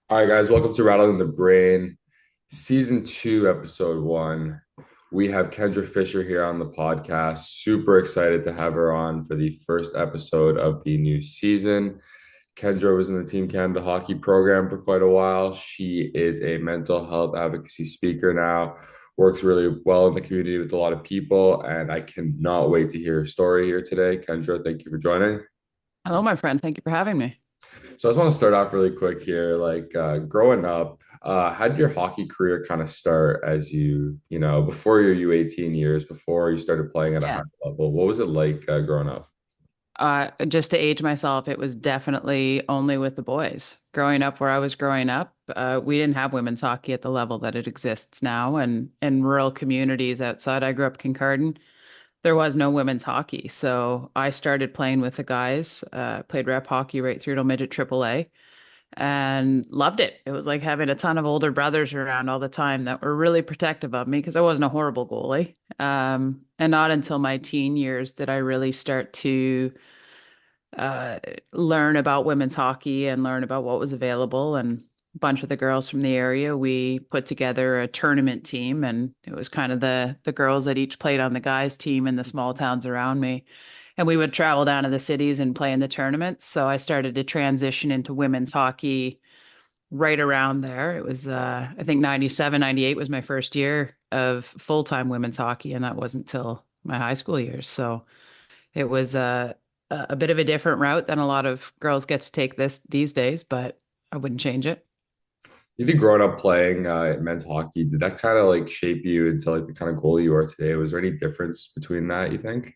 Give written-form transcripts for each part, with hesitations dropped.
All right, guys, welcome to Rattling the Brain, Season 2, Episode 1. We have Kendra Fisher here on the podcast. Super excited to have her on for the first episode of the new season. Kendra was in the Team Canada hockey program for quite a while. She is a mental health advocacy speaker now, works really well in the community with a lot of people, and I cannot wait to hear her story here today. Kendra, thank you for joining. Hello, my friend. Thank you for having me. So I just want to start off really quick here. Growing up, how did your hockey career kind of start as before your U18 years, before you started playing at a high Yeah. level? What was it like growing up? Just to age myself, it was definitely only with the boys. Growing up where I was growing up, we didn't have women's hockey at the level that it exists now. And in rural communities outside, I grew up Kincardine, there was no women's hockey. So I started playing with the guys, played rep hockey right through to midget AAA and loved it. It was like having a ton of older brothers around all the time that were really protective of me because I wasn't a horrible goalie. And not until my teen years did I really start to uh, learn about women's hockey and learn about what was available. And a bunch of the girls from the area, we put together a tournament team, and it was kind of the girls that each played on the guys' team in the small towns around me. And we would travel down to the cities and play in the tournaments. So I started to transition into women's hockey right around there. It was, I think 97, 98 was my first year of full-time women's hockey, and that wasn't until my high school years. So it was a bit of a different route than a lot of girls get to take these days, but I wouldn't change it. Did you growing up playing men's hockey, did that kind of like shape you into like the kind of goalie you are today? Was there any difference between that, you think?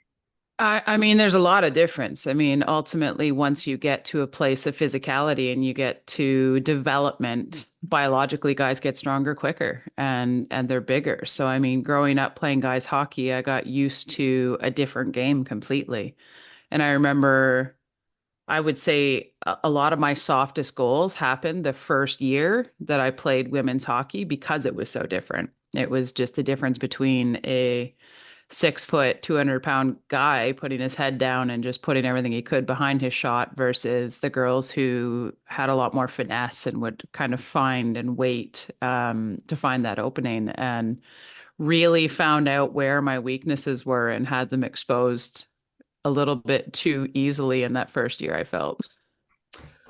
I mean, there's a lot of difference. I mean, ultimately, once you get to a place of physicality and you get to development, biologically, guys get stronger quicker and they're bigger. So, I mean, growing up playing guys hockey, I got used to a different game completely. And I remember, I would say a lot of my softest goals happened the first year that I played women's hockey because it was so different. It was just the difference between a 6 foot, 200-pound guy putting his head down and just putting everything he could behind his shot versus the girls who had a lot more finesse and would kind of find and wait to find that opening, and really found out where my weaknesses were and had them exposed a little bit too easily in that first year, I felt.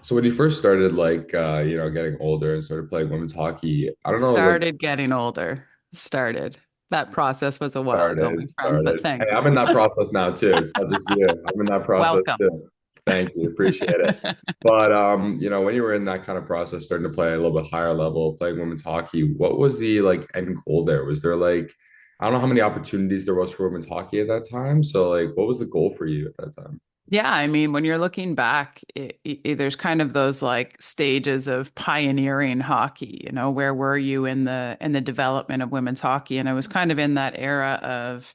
So when you first started getting older and started playing women's hockey, I don't know, like Started getting older. Started. That process was a while ago, my friend, but started. Hey, thanks. I'm in that process now too. It's not just you. I'm in that process Welcome. too. Thank you. Appreciate it. But when you were in that kind of process, starting to play a little bit higher level, playing women's hockey, what was the like end goal there? Was there like I don't know how many opportunities there was for women's hockey at that time. So like what was the goal for you at that time? Yeah, I mean, when you're looking back, there's kind of those like stages of pioneering hockey. Where were you in the development of women's hockey? And I was kind of in that era of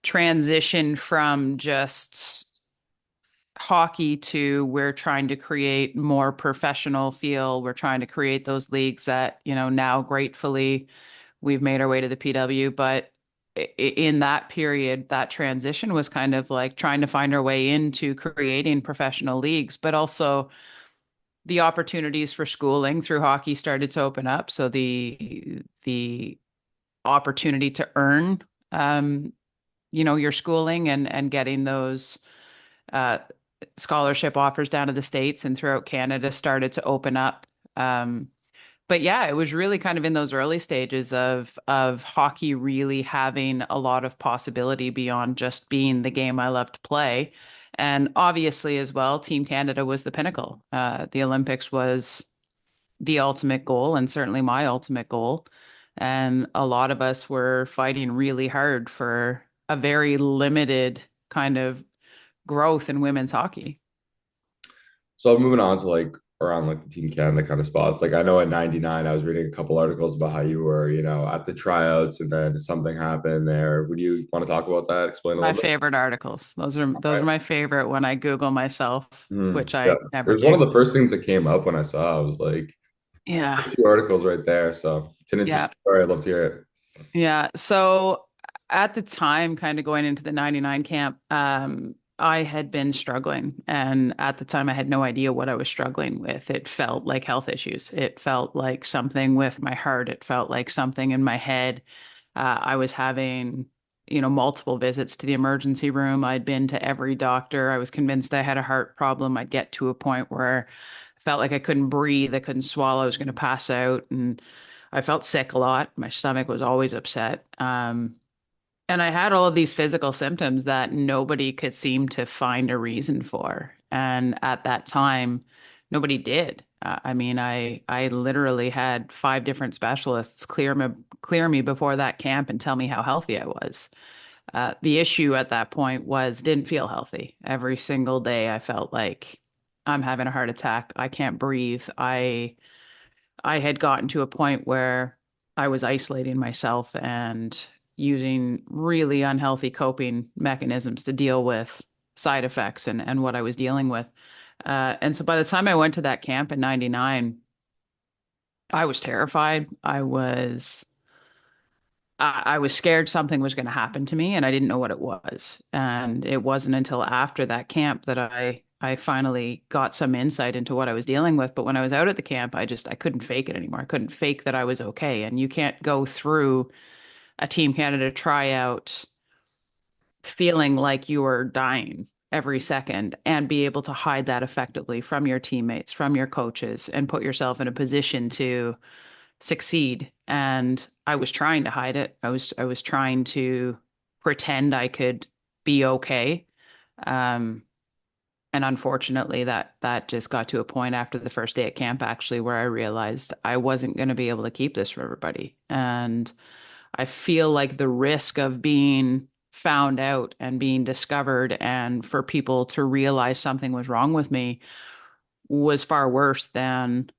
transition from just hockey to we're trying to create more professional feel. We're trying to create those leagues that, now gratefully we've made our way to the PW. But in that period, that transition was kind of like trying to find our way into creating professional leagues, but also the opportunities for schooling through hockey started to open up. So the opportunity to earn your schooling and getting those uh, scholarship offers down to the States and throughout Canada started to open up. But yeah, it was really kind of in those early stages of hockey really having a lot of possibility beyond just being the game I love to play. And obviously, as well, Team Canada was the pinnacle. The Olympics was the ultimate goal, and certainly my ultimate goal. And a lot of us were fighting really hard for a very limited kind of growth in women's hockey. So moving on to like around like the Team Canada kind of spots. Like I know at 99, I was reading a couple articles about how you were, at the tryouts and then something happened there. Would you want to talk about that? Explain a My little bit? favorite articles. Those are Right. my favorite when I Google myself, which Yeah. I It never was one of do. the first things that came up when I saw. I was like, Yeah. there's two articles right there. So it's an Yeah. interesting story. I'd love to hear it. Yeah. So at the time, kind of going into the 99 camp, I had been struggling, and at the time, I had no idea what I was struggling with. It felt like health issues. It felt like something with my heart. It felt like something in my head. I was having, multiple visits to the emergency room. I'd been to every doctor. I was convinced I had a heart problem. I'd get to a point where I felt like I couldn't breathe. I couldn't swallow. I was going to pass out, and I felt sick a lot. My stomach was always upset. And I had all of these physical symptoms that nobody could seem to find a reason for. And at that time, nobody did. I mean, I literally had five different specialists clear me before that camp and tell me how healthy I was. The issue at that point was didn't feel healthy. Every single day, I felt like I'm having a heart attack. I can't breathe. I had gotten to a point where I was isolating myself and using really unhealthy coping mechanisms to deal with side effects and what I was dealing with. And so by the time I went to that camp in 99, I was terrified. I was scared something was going to happen to me and I didn't know what it was. And it wasn't until after that camp that I finally got some insight into what I was dealing with. But when I was out at the camp, I couldn't fake it anymore. I couldn't fake that I was okay. And you can't go through a Team Canada tryout feeling like you are dying every second and be able to hide that effectively from your teammates, from your coaches, and put yourself in a position to succeed. And I was trying to hide it. I was trying to pretend I could be okay. Um, and unfortunately, that just got to a point after the first day at camp, actually, where I realized I wasn't going to be able to keep this for everybody. And I feel like the risk of being found out and being discovered and for people to realize something was wrong with me was far worse than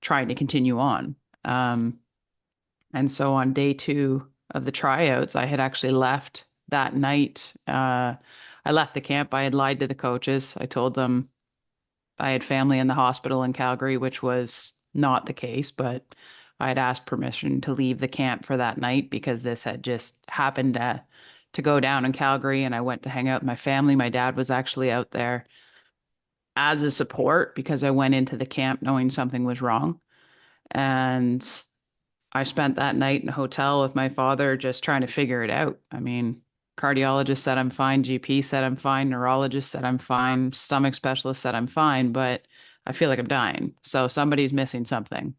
trying to continue on. Um, and so on day two of the tryouts, I had actually left that night. I left the camp. I had lied to the coaches. I told them I had family in the hospital in Calgary, which was not the case, but I had asked permission to leave the camp for that night because this had just happened to go down in Calgary. And I went to hang out with my family. My dad was actually out there as a support because I went into the camp knowing something was wrong. And I spent that night in a hotel with my father just trying to figure it out. I mean, cardiologist said I'm fine, GP said I'm fine, neurologist said I'm fine, stomach specialist said I'm fine, but I feel like I'm dying. So somebody's missing something.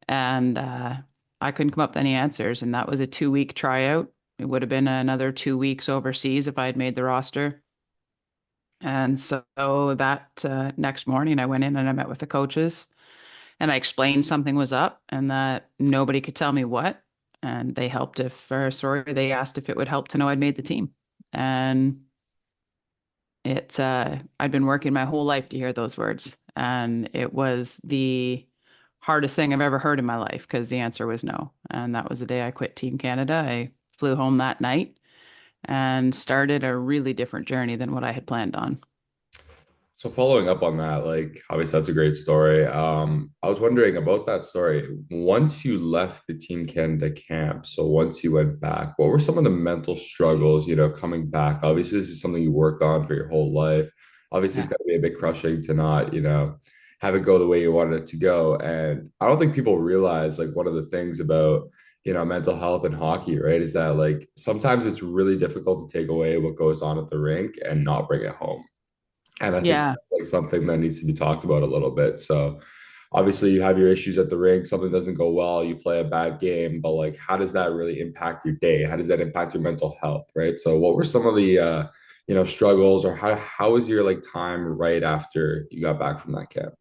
And I couldn't come up with any answers. And that was a 2 week tryout. It would have been another 2 weeks overseas if I had made the roster. And so that next morning, I went in and I met with the coaches and I explained something was up and that nobody could tell me what. And they helped they asked if it would help to know I'd made the team. And I'd been working my whole life to hear those words. And it was the hardest thing I've ever heard in my life because the answer was no. And that was the day I quit Team Canada. I flew home that night and started a really different journey than what I had planned on. So following up on that, like obviously that's a great story. I was wondering about that story. Once you left the Team Canada camp, so once you went back, what were some of the mental struggles, coming back? Obviously, this is something you worked on for your whole life. Obviously, it's Yeah. got to be a bit crushing to not, have it go the way you wanted it to go. And I don't think people realize like one of the things about, mental health in hockey, right, is that like sometimes it's really difficult to take away what goes on at the rink and not bring it home. And I think Yeah. that's like something that needs to be talked about a little bit. So obviously you have your issues at the rink, something doesn't go well, you play a bad game, but like how does that really impact your day? How does that impact your mental health, right? So what were some of the struggles, or how was your like time right after you got back from that camp?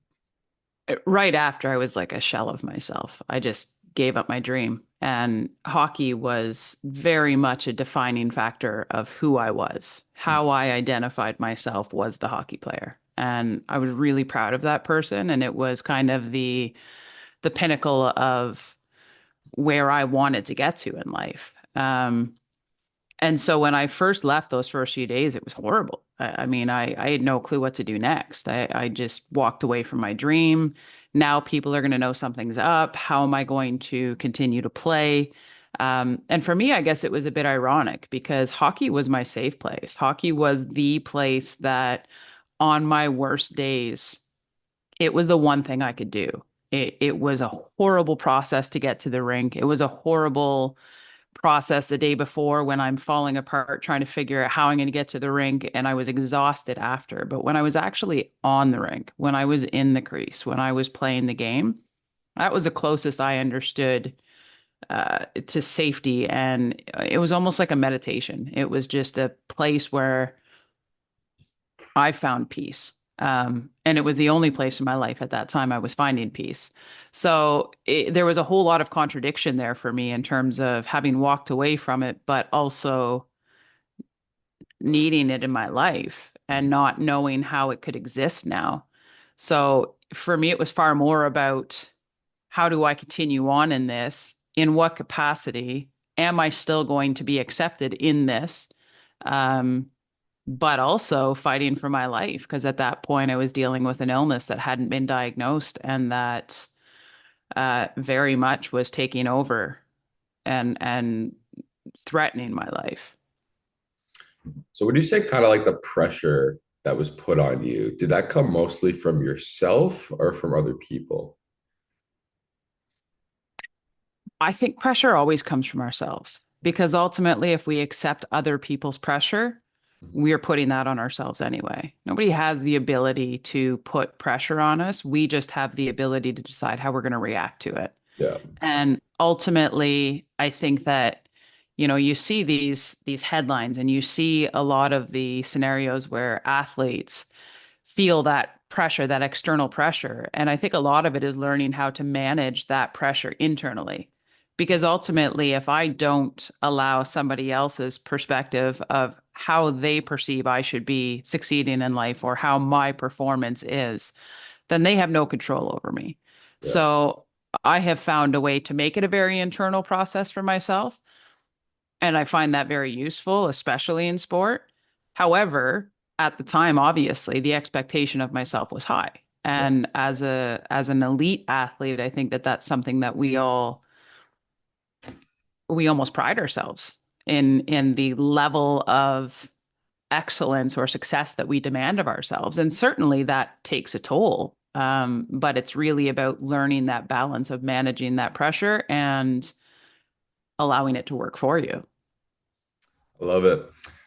Right after I was like a shell of myself. I just gave up my dream. And hockey was very much a defining factor of who I was. How I identified myself was the hockey player. And I was really proud of that person. And it was kind of the pinnacle of where I wanted to get to in life. And so when I first left those first few days, it was horrible. I mean, I had no clue what to do next. I just walked away from my dream. Now people are going to know something's up. How am I going to continue to play? And for me, I guess it was a bit ironic because hockey was my safe place. Hockey was the place that on my worst days, it was the one thing I could do. It was a horrible process to get to the rink. It was a horrible process the day before when I'm falling apart trying to figure out how I'm going to get to the rink. And I was exhausted after. But when I was actually on the rink, when I was in the crease, when I was playing the game, that was the closest I understood to safety. And it was almost like a meditation. It was just a place where I found peace. And it was the only place in my life at that time I was finding peace. So there was a whole lot of contradiction there for me in terms of having walked away from it, but also needing it in my life and not knowing how it could exist now. So for me, it was far more about how do I continue on in this? In what capacity? Am I still going to be accepted in this? Um, but also fighting for my life because at that point I was dealing with an illness that hadn't been diagnosed and that very much was taking over and threatening my life. So would you say kind of like the pressure that was put on you, did that come mostly from yourself or from other people? I think pressure always comes from ourselves because ultimately, if we accept other people's pressure, Mhm. we are putting that on ourselves anyway. Nobody has the ability to put pressure on us. We just have the ability to decide how we're going to react to it. Yeah. And ultimately, I think that, you see these headlines and you see a lot of the scenarios where athletes feel that pressure, that external pressure. And I think a lot of it is learning how to manage that pressure internally. Because ultimately, if I don't allow somebody else's perspective of how they perceive I should be succeeding in life or how my performance is, then they have no control over me. Yeah. So I have found a way to make it a very internal process for myself. And I find that very useful, especially in sport. However, at the time, obviously, the expectation of myself was high. Yeah. And as an elite athlete, I think that that's something that we almost pride ourselves in the level of excellence or success that we demand of ourselves. And certainly that takes a toll. But it's really about learning that balance of managing that pressure and allowing it to work for you. I love it.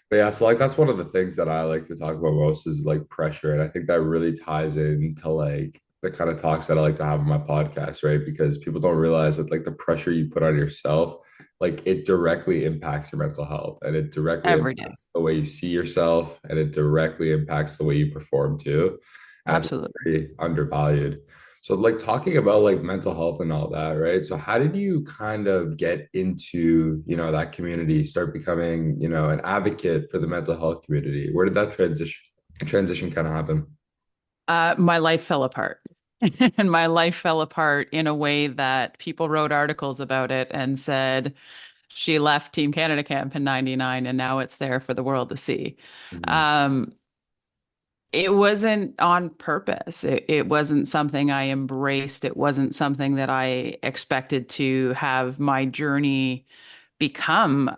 But yeah, so like that's one of the things that I like to talk about most is like pressure. And I think that really ties into like the kind of talks that I like to have on my podcast, right? Because people don't realize that like the pressure you put on yourself, like it directly impacts your mental health and it directly Every day. impacts the way you see yourself and it directly impacts the way you perform too. And I think it's Absolutely. very undervalued. So like talking about like mental health and all that, right? So how did you kind of get into, that community, start becoming, an advocate for the mental health community? Where did that transition kind of happen? My life fell apart. And my life fell apart in a way that people wrote articles about it and said she left Team Canada camp in 99 and now it's there for the world to see. Mhm. Um, it wasn't on purpose. It wasn't something I embraced. It wasn't something that I expected to have my journey become.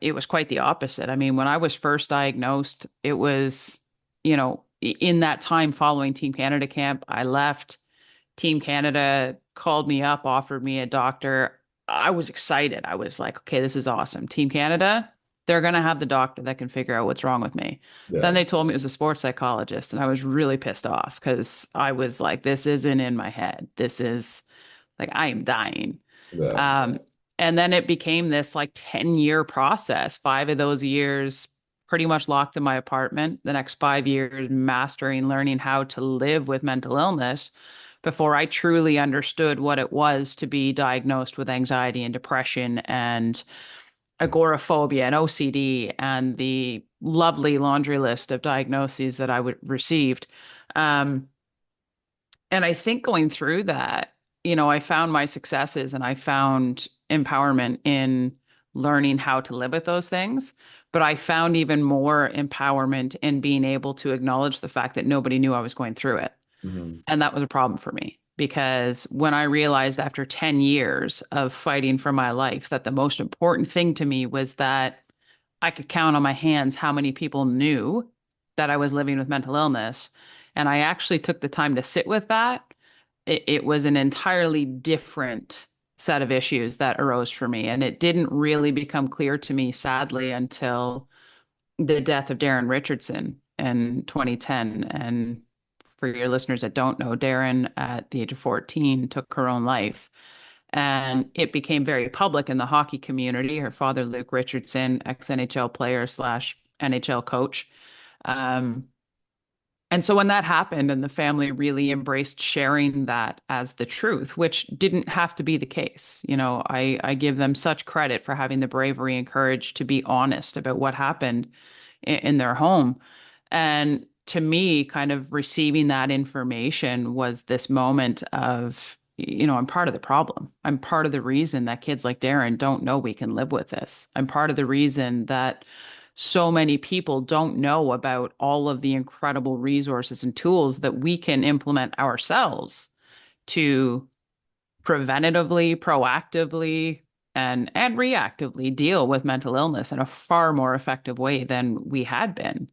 It was quite the opposite. I mean, when I was first diagnosed, it was, in that time following Team Canada camp, I left. Team Canada called me up, offered me a doctor. I was excited. I was like, okay, this is awesome. Team Canada, they're going to have the doctor that can figure out what's wrong with me. Then Yeah, they told me it was a sports psychologist, and I was really pissed off because I was like, this isn't in my head. This is like, I am dying. yeah, Um, and then it became this like 10-year process. 5 of those years pretty much locked in my apartment. The next 5 years mastering, learning how to live with mental illness before I truly understood what it was to be diagnosed with anxiety and depression and agoraphobia and OCD and the lovely laundry list of diagnoses that I would received. Um, and I think going through that, I found my successes and I found empowerment in learning how to live with those things. But I found even more empowerment in being able to acknowledge the fact that nobody knew I was going through it. mhm. And that was a problem for me. because when I realized after 10 years of fighting for my life that the most important thing to me was that I could count on my hands how many people knew that I was living with mental illness. And I actually took the time to sit with that. It was an entirely different set of issues that arose for me. And it didn't really become clear to me, sadly, until the death of Darren Richardson in 2010. And for your listeners that don't know, Darren, at the age of 14, took her own life. And it became very public in the hockey community. Her father, Luke Richardson, ex NHL player slash NHL coach. Um, and so when that happened, and the family really embraced sharing that as the truth, which didn't have to be the case. I give them such credit for having the bravery and courage to be honest about what happened in their home. And to me, kind of receiving that information was this moment of, I'm part of the problem. I'm part of the reason that kids like Darren don't know we can live with this. I'm part of the reason that so many people don't know about all of the incredible resources and tools that we can implement ourselves to preventatively, proactively, and reactively deal with mental illness in a far more effective way than we had been.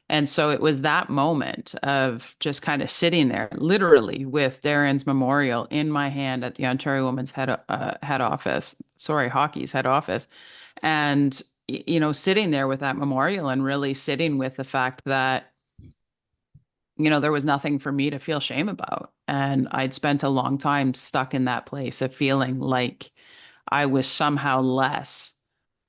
And so it was that moment of just kind of sitting there, literally with Darren's memorial in my hand at the Ontario Women's head office, sorry, hockey's head office, and sitting there with that memorial and really sitting with the fact that there was nothing for me to feel shame about. And I'd spent a long time stuck in that place of feeling like I was somehow less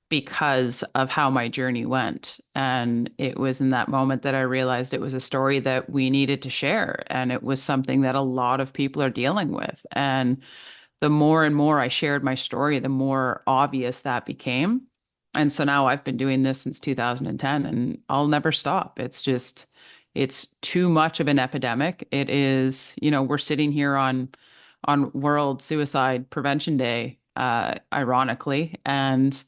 because of how my journey went. And it was in that moment that I realized it was a story that we needed to share. And it was something that a lot of people are dealing with. And the more and more I shared my story, the more obvious that became. And so now I've been doing this since 2010 and I'll never stop. It's too much of an epidemic. It is, we're sitting here on World Suicide Prevention Day, ironically, and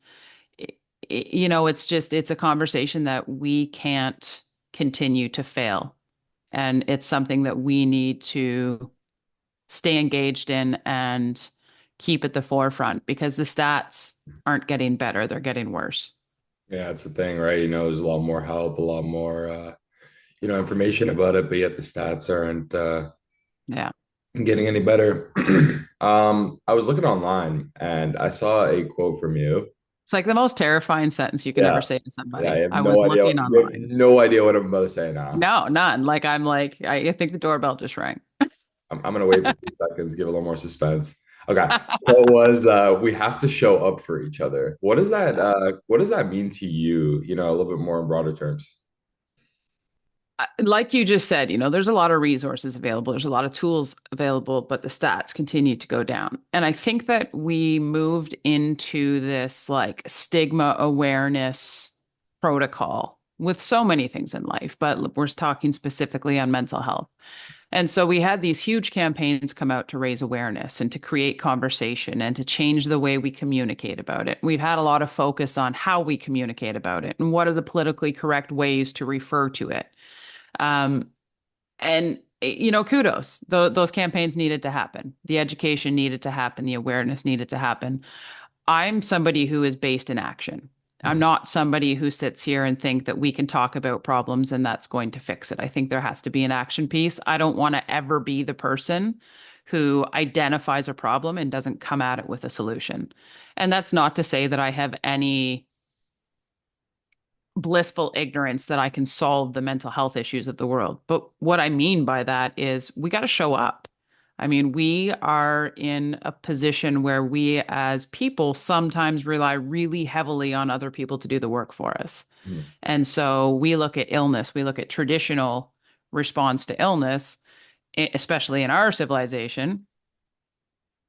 it's a conversation that we can't continue to fail. And it's something that we need to stay engaged in and keep at the forefront because the stats aren't getting better, they're getting worse. Yeah, it's the thing, right? There's a lot more help, a lot more information about it, but yet the stats aren't Yeah. getting any better. I was looking online and I saw a quote from you. It's like the most terrifying sentence you can ever Yeah, say to yeah, I somebody. have I was no idea. looking You have online. no idea what I'm about to say now. No, none. I think the doorbell just rang. I'm gonna wait for 2 seconds, give a little more suspense. Okay. Quote was we have to show up for each other. What does that mean to you, a little bit more in broader terms? Like you just said, there's a lot of resources available, there's a lot of tools available, but the stats continue to go down. And I think that we moved into this like stigma awareness protocol with so many things in life, but we're talking specifically on mental health. And so we had these huge campaigns come out to raise awareness and to create conversation and to change the way we communicate about it. We've had a lot of focus on how we communicate about it and what are the politically correct ways to refer to it. Um, and kudos. Those campaigns needed to happen. The education needed to happen. The awareness needed to happen. I'm somebody who is based in action. I'm Hmm. not somebody who sits here and think that we can talk about problems and that's going to fix it. I think there has to be an action piece. I don't want to ever be the person who identifies a problem and doesn't come at it with a solution. And that's not to say that I have any blissful ignorance that I can solve the mental health issues of the world. But what I mean by that is we got to show up. I mean, we are in a position where we as people sometimes rely really heavily on other people to do the work for us. Hmm. And so we look at illness, we look at traditional response to illness, especially in our civilization,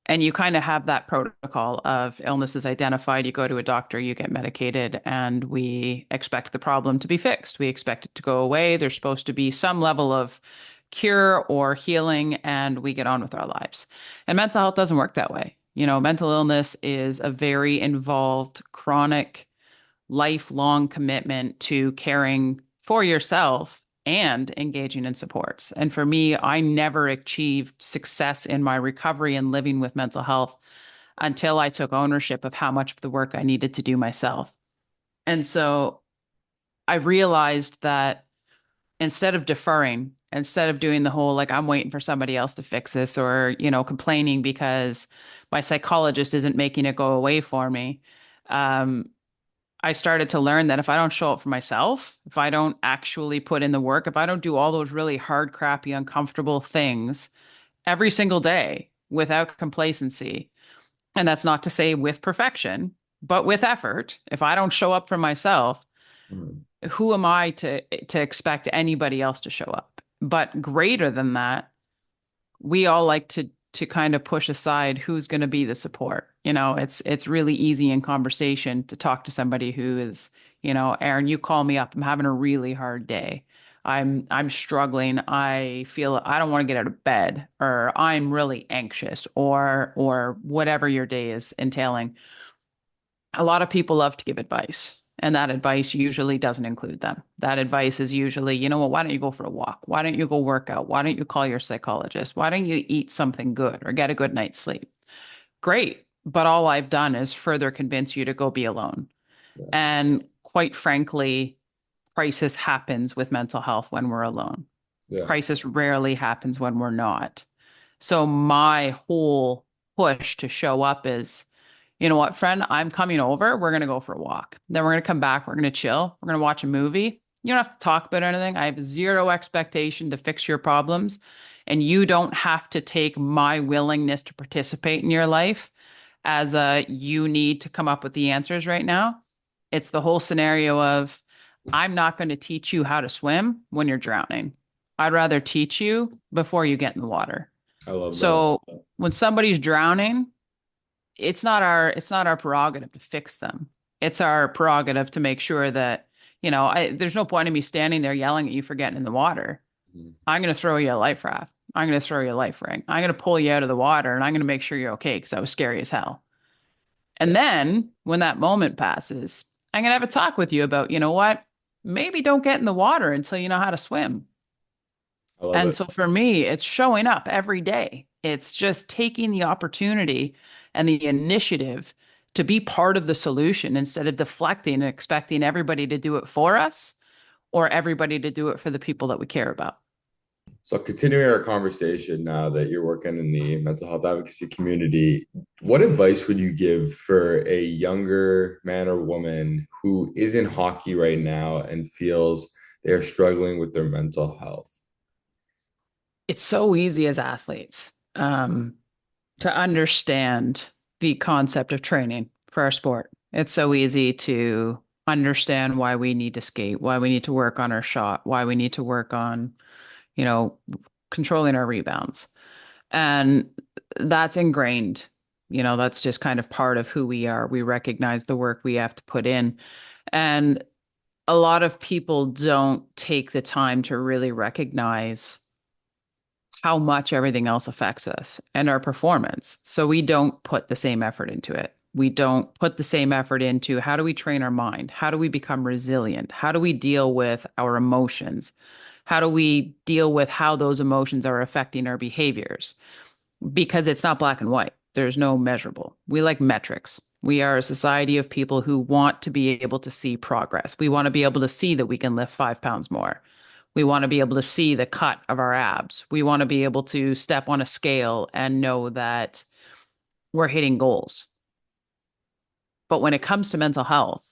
and you kind of have that protocol of illness is identified, you go to a doctor, you get medicated, and we expect the problem to be fixed. We expect it to go away. There's supposed to be some level of cure or healing, and we get on with our lives. And mental health doesn't work that way. Mental illness is a very involved, chronic, lifelong commitment to caring for yourself and engaging in supports. And for me, I never achieved success in my recovery and living with mental health until I took ownership of how much of the work I needed to do myself. And so I realized that instead of deferring, instead of doing the whole like I'm waiting for somebody else to fix this or, complaining because my psychologist isn't making it go away for me, um, I started to learn that if I don't show up for myself, if I don't actually put in the work, if I don't do all those really hard, crappy, uncomfortable things every single day without complacency, and that's not to say with perfection, but with effort, if I don't show up for myself, Mhm. who am I to expect anybody else to show up? But greater than that, we all like to kind of push aside who's going to be the support. It's really easy in conversation to talk to somebody who is, Aaron, you call me up. I'm having a really hard day. I'm struggling. I feel I don't want to get out of bed, or I'm really anxious, or whatever your day is entailing. A lot of people love to give advice, and that advice usually doesn't include them. That advice is usually, you know what, why don't you go for a walk? Why don't you go work out? Why don't you call your psychologist? Why don't you eat something good or get a good night's sleep? Great. But all I've done is further convince you to go be alone. Yeah. And quite frankly, crisis happens with mental health when we're alone. Yeah. Crisis rarely happens when we're not. So my whole push to show up is, you know what, friend, I'm coming over. We're going to go for a walk. Then we're going to come back. We're going to chill. We're going to watch a movie. You don't have to talk about anything. I have zero expectation to fix your problems. And you don't have to take my willingness to participate in your life as a you need to come up with the answers right now. It's the whole scenario of I'm not going to teach you how to swim when you're drowning. I'd rather teach you before you get in the water. I love that. So when somebody's drowning, it's not our prerogative to fix them. It's our prerogative to make sure that, there's no point in me standing there yelling at you for getting in the water. Mhm. I'm going to throw you a life raft. I'm going to throw you a life ring. I'm going to pull you out of the water and I'm going to make sure you're okay because that was scary as hell. And Yeah. then when that moment passes, I'm going to have a talk with you about, you know what? Maybe don't get in the water until you know how to swim. I love And it. so for me, it's showing up every day. It's just taking the opportunity and the initiative to be part of the solution instead of deflecting and expecting everybody to do it for us or everybody to do it for the people that we care about. So, continuing our conversation now that you're working in the mental health advocacy community, what advice would you give for a younger man or woman who is in hockey right now and feels they're struggling with their mental health? It's so easy as athletes to understand the concept of training for our sport. It's so easy to understand why we need to skate, why we need to work on our shot, why we need to work on, you know, controlling our rebounds. And that's ingrained. That's just kind of part of who we are. We recognize the work we have to put in. And a lot of people don't take the time to really recognize how much everything else affects us and our performance. So we don't put the same effort into it. We don't put the same effort into how do we train our mind? How do we become resilient? How do we deal with our emotions? How do we deal with how those emotions are affecting our behaviors? Because it's not black and white. There's no measurable. We like metrics. We are a society of people who want to be able to see progress. We want to be able to see that we can lift 5 pounds more. We want to be able to see the cut of our abs. We want to be able to step on a scale and know that we're hitting goals. But when it comes to mental health,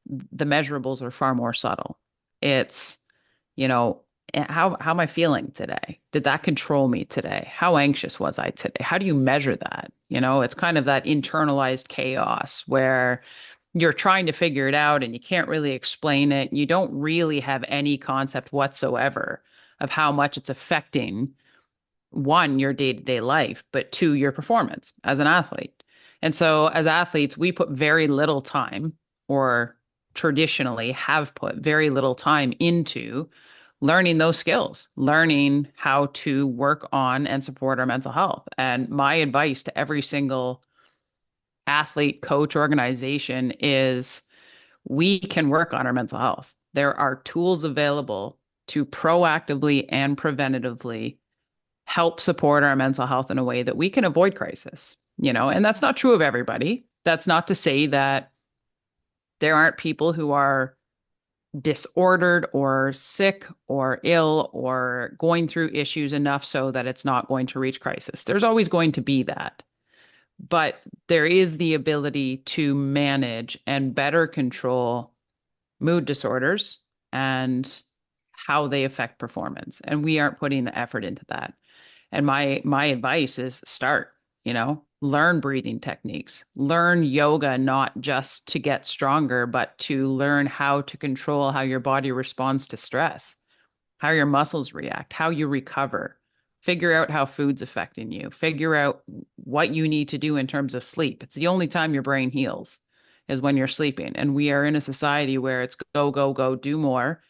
the measurables are far more subtle. It's, you know, how am I feeling today? Did that control me today? How anxious was I today? How do you measure that? It's kind of that internalized chaos where you're trying to figure it out and you can't really explain it. You don't really have any concept whatsoever of how much it's affecting one, your day-to-day life, but two, your performance as an athlete. And so as athletes, we put very little time, or traditionally have put very little time into learning those skills, learning how to work on and support our mental health. And my advice to every single athlete, coach, organization is we can work on our mental health. There are tools available to proactively and preventatively help support our mental health in a way that we can avoid crisis, and that's not true of everybody. That's not to say that there aren't people who are disordered or sick or ill or going through issues enough so that it's not going to reach crisis. There's always going to be that. But there is the ability to manage and better control mood disorders and how they affect performance. And we aren't putting the effort into that. And my advice is start, learn breathing techniques, learn yoga, not just to get stronger, but to learn how to control how your body responds to stress, how your muscles react, how you recover. Figure out how food's affecting you. Figure out what you need to do in terms of sleep. It's the only time your brain heals is when you're sleeping. And we are in a society where it's go, go, go, do more,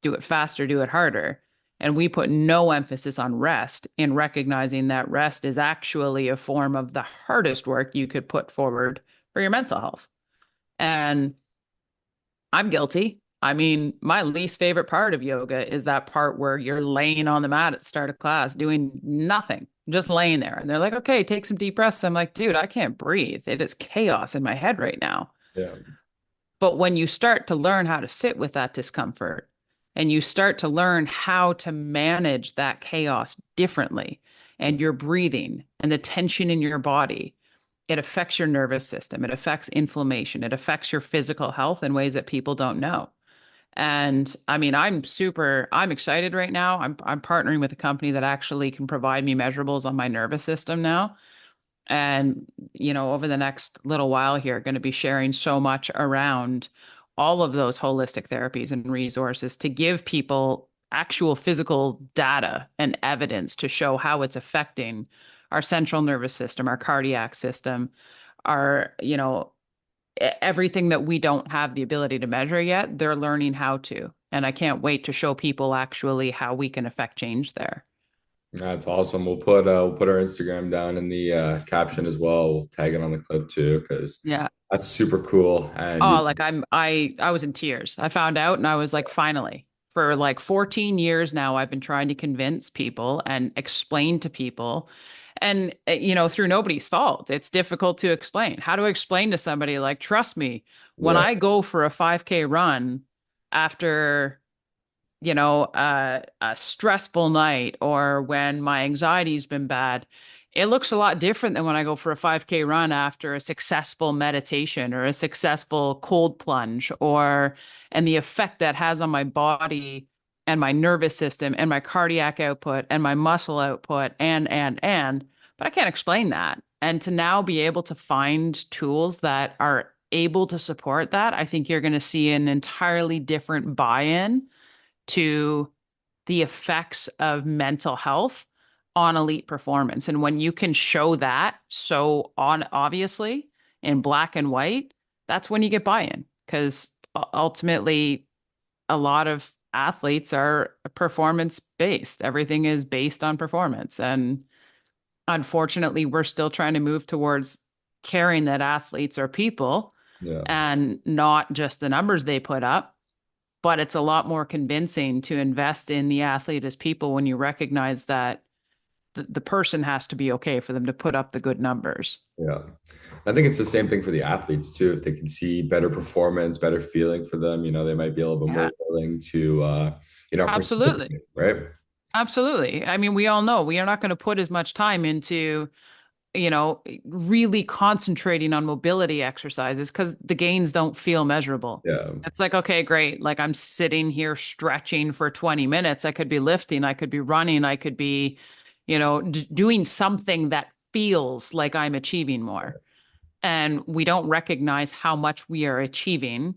do it faster, do it harder. And we put no emphasis on rest in recognizing that rest is actually a form of the hardest work you could put forward for your mental health. And I'm guilty. I mean, my least favorite part of yoga is that part where you're laying on the mat at the start of class doing nothing, just laying there. And they're like, okay, take some deep breaths. I'm like, dude, I can't breathe. It is chaos in my head right now. Yeah. But when you start to learn how to sit with that discomfort and you start to learn how to manage that chaos differently and your breathing and the tension in your body, it affects your nervous system. It affects inflammation. It affects your physical health in ways that people don't know. And I mean, I'm excited right now. I'm partnering with a company that actually can provide me measurables on my nervous system now. And, over the next little while here, going to be sharing so much around all of those holistic therapies and resources to give people actual physical data and evidence to show how it's affecting our central nervous system, our cardiac system, our, everything that we don't have the ability to measure yet, they're learning how to. And I can't wait to show people actually how we can affect change there. That's awesome. We'll put our Instagram down in the caption as well. We'll tag it on the clip too, because Yeah. that's super cool. And Oh, like I was in tears. I found out and I was like, finally. For like 14 years now, I've been trying to convince people and explain to people. And through nobody's fault. It's difficult to explain. How to explain to somebody like, trust me, when yeah, I go for a 5K run after a stressful night or when my anxiety's been bad, it looks a lot different than when I go for a 5K run after a successful meditation or a successful cold plunge and the effect that has on my body and my nervous system and my cardiac output and my muscle output but I can't explain that. And to now be able to find tools that are able to support that, I think you're going to see an entirely different buy-in to the effects of mental health on elite performance. And when you can show that so on obviously in black and white, that's when you get buy-in. Because ultimately, a lot of athletes are performance based. Everything is based on performance. And unfortunately, we're still trying to move towards caring that athletes are people yeah, and not just the numbers they put up, but it's a lot more convincing to invest in the athlete as people when you recognize that the person has to be okay for them to put up the good numbers. yeah. I think it's the same thing for the athletes too. If they can see better performance, better feeling for them, they might be a little bit Yeah, more willing to, absolutely. participate, right? Absolutely. I mean, we all know we are not going to put as much time into, really concentrating on mobility exercises because the gains don't feel measurable. Yeah, It's like, okay, great. Like I'm sitting here stretching for 20 minutes. I could be lifting, I could be running, I could be, doing something that feels like I'm achieving more. And we don't recognize how much we are achieving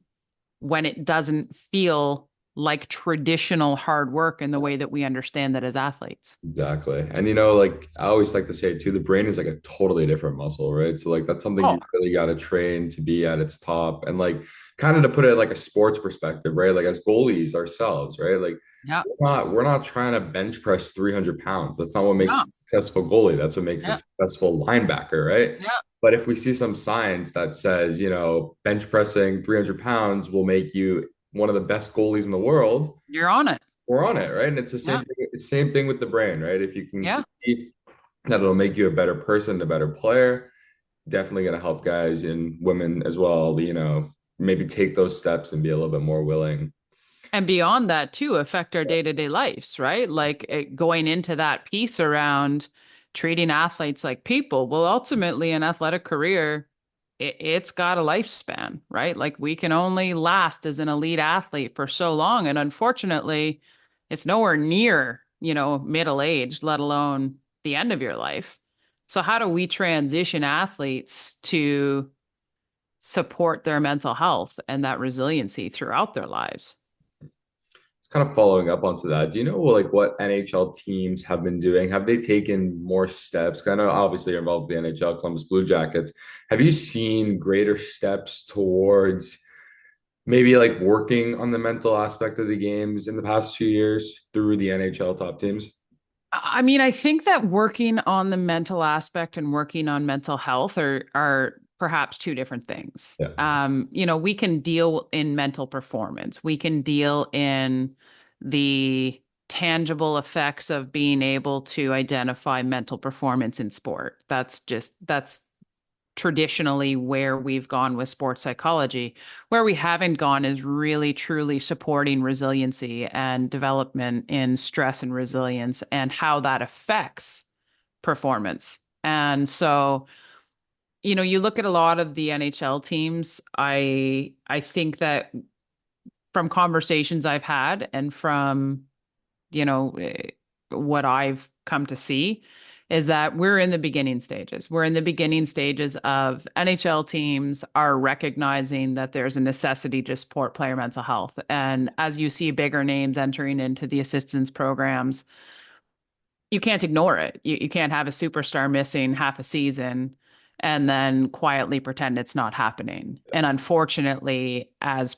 when it doesn't feel like traditional hard work in the way that we understand that as athletes. exactly. And like I always like to say too, the brain is like a totally different muscle, right? So like that's something Oh, you really got to train to be at its top. And like kind of to put it in like a sports perspective, right? Like as goalies ourselves, right? Like yeah. we're not trying to bench press 300 pounds. That's not what makes No. a successful goalie. That's what makes a Yeah. successful linebacker, right? Yeah. But if we see some science that says, bench pressing 300 pounds will make you one of the best goalies in the world, You're on it. we're on it, right? And it's the Yeah. same thing with the brain, right? If you can Yeah. see that it'll make you a better person, a better player, definitely going to help guys and women as well, maybe take those steps and be a little bit more willing. And beyond that, too, affect our day-to-day lives, right? Like going into that piece around treating athletes like people. Well, ultimately, an athletic career, it's got a lifespan, right? Like we can only last as an elite athlete for so long. And unfortunately, it's nowhere near, middle age, let alone the end of your life. So how do we transition athletes to support their mental health and that resiliency throughout their lives? It's kind of following up onto that. Do you know like what NHL teams have been doing? Have they taken more steps? I know obviously you're involved with the NHL, Columbus Blue Jackets. Have you seen greater steps towards maybe like working on the mental aspect of the games in the past few years through the NHL top teams? I mean, I think that working on the mental aspect and working on mental health are perhaps two different things. Yeah. We can deal in mental performance. We can deal in the tangible effects of being able to identify mental performance in sport. That's traditionally where we've gone with sports psychology. Where we haven't gone is really truly supporting resiliency and development in stress and resilience and how that affects performance. And so, you look at a lot of the NHL teams, I think that from conversations I've had and from what I've come to see is that we're in the beginning stages. We're in the beginning stages of NHL teams are recognizing that there's a necessity to support player mental health. And as you see bigger names entering into the assistance programs, you can't ignore it. You can't have a superstar missing half a season and then quietly pretend it's not happening. And unfortunately, as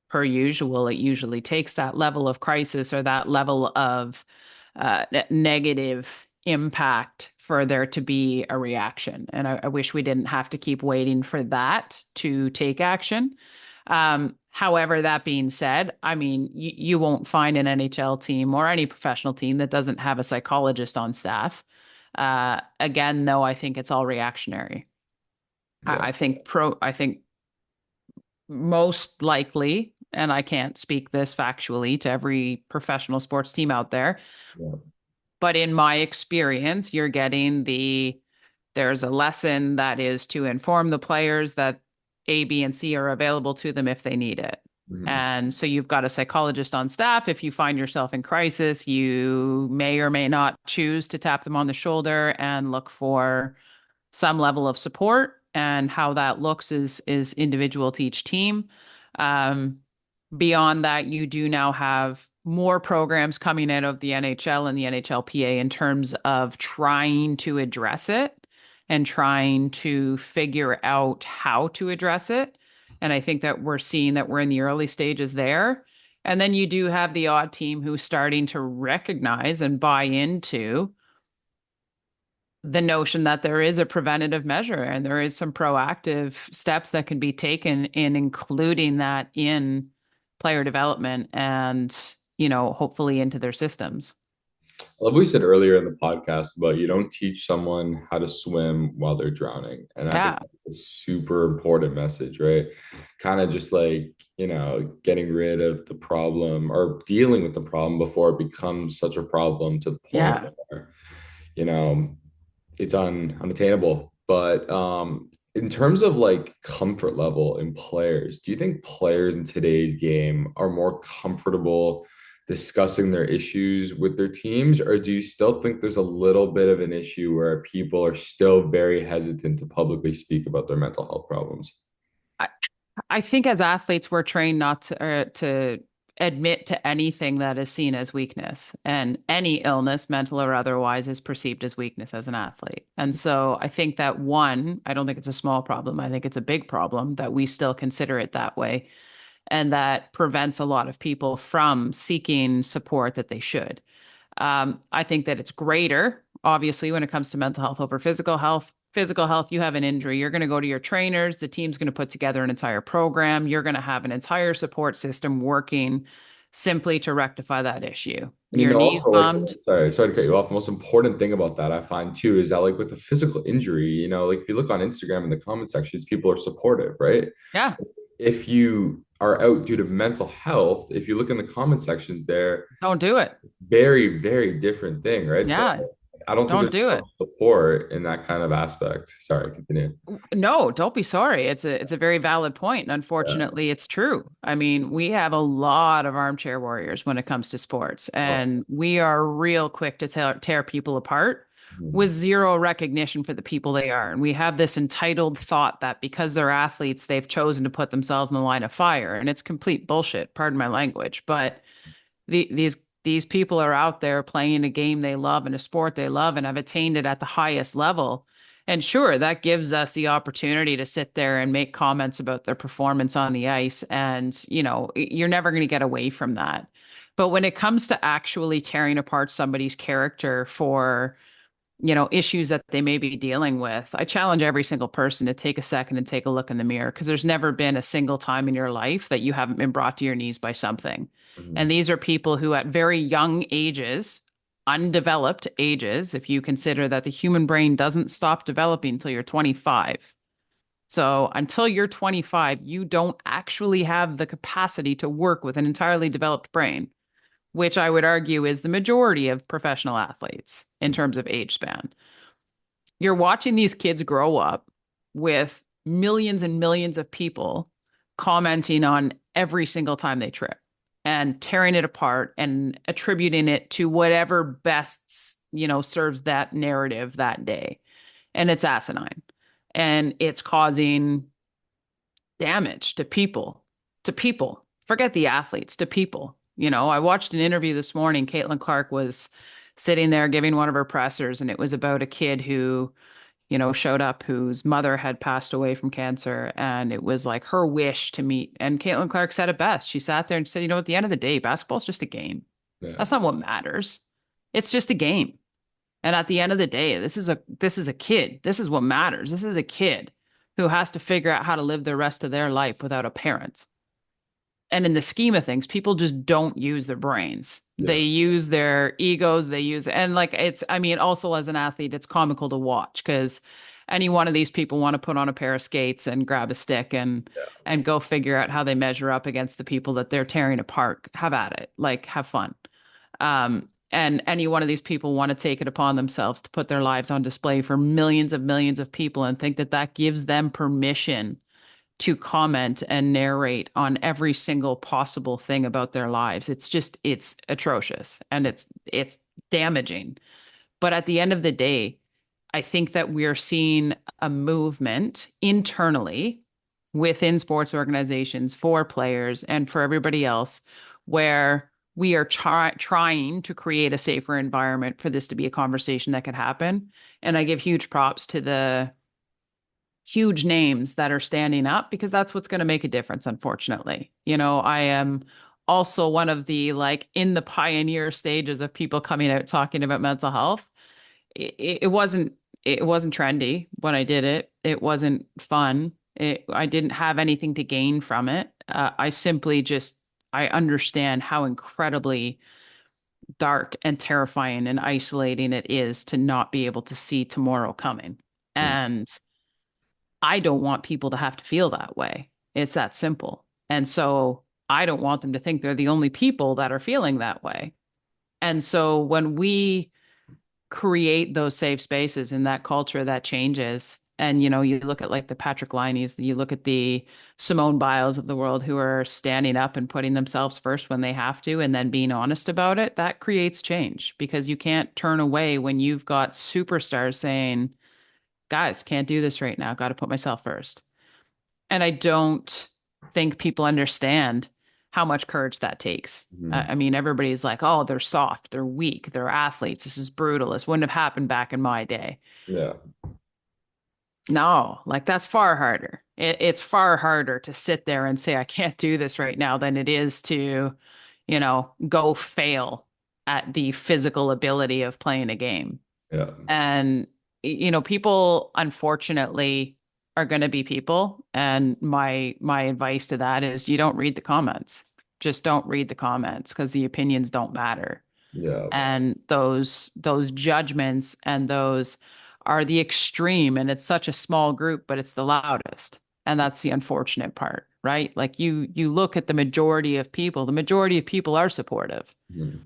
per usual, it usually takes that level of crisis or that level of negative impact for there to be a reaction. And I wish we didn't have to keep waiting for that to take action. However, that being said, I mean, you won't find an NHL team or any professional team that doesn't have a psychologist on staff. Again, though, I think it's all reactionary. Yeah. I think most likely, and I can't speak this factually to every professional sports team out there, Yeah. but in my experience, you're getting there's a lesson that is to inform the players that A, B, and C are available to them if they need it. Mhm. And so you've got a psychologist on staff. If you find yourself in crisis, you may or may not choose to tap them on the shoulder and look for some level of support. And how that looks is individual to each team. Um, Beyond that, you do now have more programs coming out of the NHL and the NHLPA in terms of trying to address it and trying to figure out how to address it. And I think that we're seeing that we're in the early stages there. And then you do have the odd team who's starting to recognize and buy into the notion that there is a preventative measure and there is some proactive steps that can be taken in including that in player development and hopefully into their systems. I love what we said earlier in the podcast about you don't teach someone how to swim while they're drowning. And I think Yeah. that's a super important message, right? Kind of just like, getting rid of the problem or dealing with the problem before it becomes such a problem to the point Yeah. where, you know, it's unattainable. But in terms of like comfort level in players, do you think players in today's game are more comfortable discussing their issues with their teams, or do you still think there's a little bit of an issue where people are still very hesitant to publicly speak about their mental health problems? I, I think as athletes, we're trained not to admit to anything that is seen as weakness, and any illness, mental or otherwise, is perceived as weakness as an athlete. And so I think that one, I don't think it's a small problem. I think it's a big problem that we still consider it that way. And that prevents a lot of people from seeking support that they should. I think that it's greater, obviously, when it comes to mental health over physical health. Physical health, you have an injury, you're going to go to your trainers, the team's going to put together an entire program, you're going to have an entire support system working simply to rectify that issue. And Your knees also like, bummed. sorry to cut you off. The most important thing about that I find too is that like with a physical injury, like if you look on Instagram in the comment sections, people are supportive, right? Yeah, If you are out due to mental health, if you look in the comment sections there, don't do it. very, very different thing, right? So Yeah, I don't think don't there's do enough it. support in that kind of aspect. Sorry, continue. No, don't be sorry. It's a very valid point, and Yeah. unfortunately, it's true. I mean, we have a lot of armchair warriors when it comes to sports, Oh, and we are real quick to tear people apart with mhm. zero recognition for the people they are. And we have this entitled thought that because they're athletes, they've chosen to put themselves in the line of fire, and it's complete bullshit. Pardon my language, but these people are out there playing a game they love and a sport they love and have attained it at the highest level. And sure, that gives us the opportunity to sit there and make comments about their performance on the ice. And, you're never going to get away from that. But when it comes to actually tearing apart somebody's character for, issues that they may be dealing with, I challenge every single person to take a second and take a look in the mirror because there's never been a single time in your life that you haven't been brought to your knees by something. And Mhm. these are people who, at very young ages, undeveloped ages, if you consider that the human brain doesn't stop developing until you're 25. So until you're 25, you don't actually have the capacity to work with an entirely developed brain, which I would argue is the majority of professional athletes in terms of age span. You're watching these kids grow up with millions and millions of people commenting on every single time they trip and tearing it apart and attributing it to whatever best, serves that narrative that day. And it's asinine. And it's causing damage to people. Forget the athletes, to people. I watched an interview this morning. Caitlin Clark was sitting there giving one of her pressers, and it was about a kid who, showed up whose mother had passed away from cancer. And it was like her wish to meet. And Caitlin Clark said it best. She sat there and said, at the end of the day, basketball's just a game. Yeah. That's not what matters. It's just a game. And at the end of the day, this is a kid. This is what matters. This is a kid who has to figure out how to live the rest of their life without a parent. And in the scheme of things, people just don't use their brains. They Yeah. use their egos. And like I mean, also as an athlete, it's comical to watch because any one of these people want to put on a pair of skates and grab a stick and go figure out how they measure up against the people that they're tearing apart. Have at it. Like, have fun. And any one of these people want to take it upon themselves to put their lives on display for millions of people and think that that gives them permission to comment and narrate on every single possible thing about their lives. It's atrocious and it's damaging. But at the end of the day, I think that we're seeing a movement internally within sports organizations for players and for everybody else where we are trying to create a safer environment for this to be a conversation that could happen. And I give huge props to the huge names that are standing up because that's what's going to make a difference, unfortunately. I am also one of the like in the pioneer stages of people coming out talking about mental health. It wasn't trendy when I did it. It wasn't fun. I didn't have anything to gain from it. I simply just I understand how incredibly dark and terrifying and isolating it is to not be able to see tomorrow coming. Mhm. And I don't want people to have to feel that way. It's that simple. And so I don't want them to think they're the only people that are feeling that way. And so when we create those safe spaces in that culture that changes, and you look at like the Patrick Lineys, you look at the Simone Biles of the world who are standing up and putting themselves first when they have to, and then being honest about it, that creates change because you can't turn away when you've got superstars saying, guys, can't do this right now. Got to put myself first. And I don't think people understand how much courage that takes. Mhm. I mean, everybody's like, oh, they're soft, they're weak, they're athletes. This is brutal. This wouldn't have happened back in my day. Yeah. No, like that's far harder. It's far harder to sit there and say, I can't do this right now than it is to, go fail at the physical ability of playing a game. Yeah. And, people unfortunately are going to be people. And my advice to that is you don't read the comments. just don't read the comments because the opinions don't matter. Yeah. And those judgments and those are the extreme, and it's such a small group, but it's the loudest. And that's the unfortunate part, right? Like you look at the majority of people are supportive. Mhm.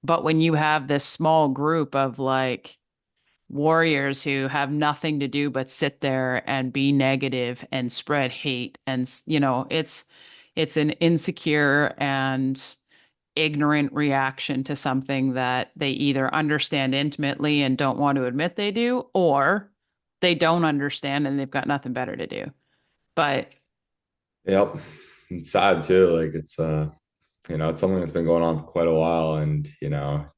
But when you have this small group of like warriors who have nothing to do but sit there and be negative and spread hate, and it's an insecure and ignorant reaction to something that they either understand intimately and don't want to admit they do, or they don't understand and they've got nothing better to do. But Yep. It's sad too. Like it's something that's been going on for quite a while, and